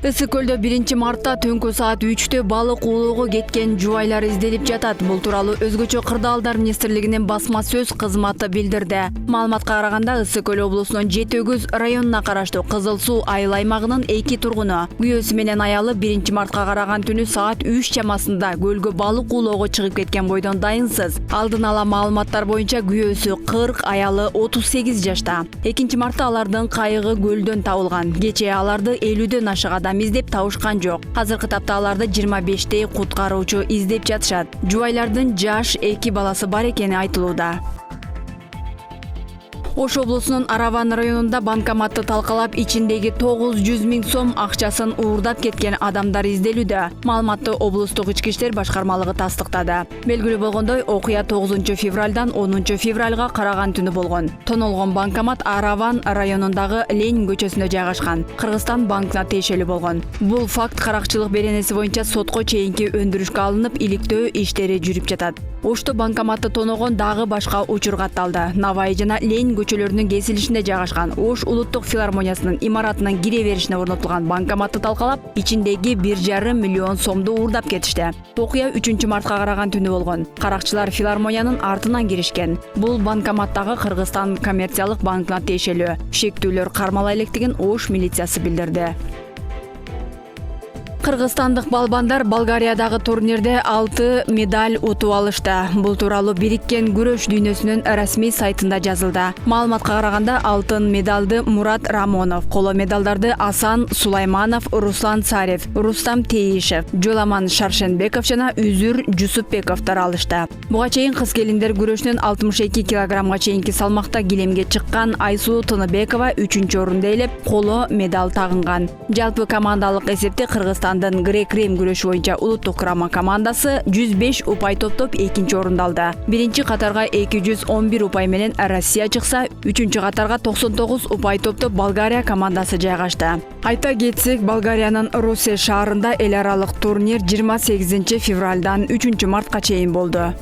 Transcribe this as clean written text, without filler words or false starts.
Ысык көлдө 1-мартта түнкү саат 3-тө балык уулоого кеткен жубайлар изделип жатат. Бул тууралуу Өзгөчө кырдаалдар министрлигинин басма сөз кызматы билдирди. Маалыматка караганда, Ысык көл облусунун Жети-Өгүз районуна караштуу Кызыл Суу айыл аймагынын 2 тургуну күйөөсү менен аялы 1-мартка караган түнү саат 3 чамасында көлгө балык уулоого чыгып кеткен бойдон дайынсыз. Алдын ала маалыматтар боюнча күйөөсү 40, аялы 38 жашта. 2-мартта алардын кайыгы көлдөн табылган. Кечээ аларды 50дөн ашык адам издеп табышкан жок. Азыркы тапта аларды 25 куткаруучу издеп жатышат. Жубайлардын жаш 2 баласы бар экени айтылууда. Ош облусунун Араван районунда банкоматты талкалап, ичиндеги 900 000 сом акчасын уурдап кеткен адамдар изделүүдө. Маалыматты облустук ички иштер башкармалыгы тастыктады. Белгилүү болгондой, окуя 9 февралдан 10 февралга караган түнү болгон. Тонолгон банкомат Араван районундагы Ленин көчөсүндө жайгашкан. Кыргызстан банкына тиешелүү болгон. Бул факт каракчылык беренеси боюнча сотко чейинки өндүрүшкө алынып, иликтөө иштери жүрүп жатат. Ошто банкоматты тоногон дагы башка учур катталды. Навай жана Ленин көчөлөрүнүн кесилишинде жайгашкан Ош улуттук филармониясынын имаратынын кире беришине орнотулган банкоматты талкалап, ичиндеги 1,5 миллион сомду уурдап кетишти. Окуя 3-мартка караган түнү болгон. Каракчылар филармониянын артынан киришкен. Бул банкоматтагы Кыргызстан коммерциялык банкына тиешелүү. Шектүүлөр кармала электигин Ош милициясы билдирди. Кыргызстандык балбандар Болгариядагы турнирде 6 медаль утуп алышты. Бул тууралуу Бириккен күрөш дүйнөсүнүн расмий сайтында жазылды. Маалыматка караганда, алтын медалды Мурат Рамонов, коло медалдарды Асан Сулайманов, Руслан Царев, Рустам Теишев, Жоламан Шаршенбеков жана Үзүр Жусупбековдор алышты. Буга чейин кыз келиндер күрөшүнүн 62 килограммга чейинки салмакта килемге чыккан Айсулуу Тыныбекова 3-орунду ээлеп, коло медаль тагынган. Жалпы командалык эсепте Кыргызстандын грек-рим күрөшү боюнча улуттук курама командасы 105 упай топтоп 2-орунду алды. Биринчи катарга 211 упай менен Россия чыкса, 3-катарга 99 упай топтоп Болгария командасы жайгашты. Айта кетсек, Болгариянын Русе шаарында эл аралык турнир 28 февралдан 3-мартка чейин болду.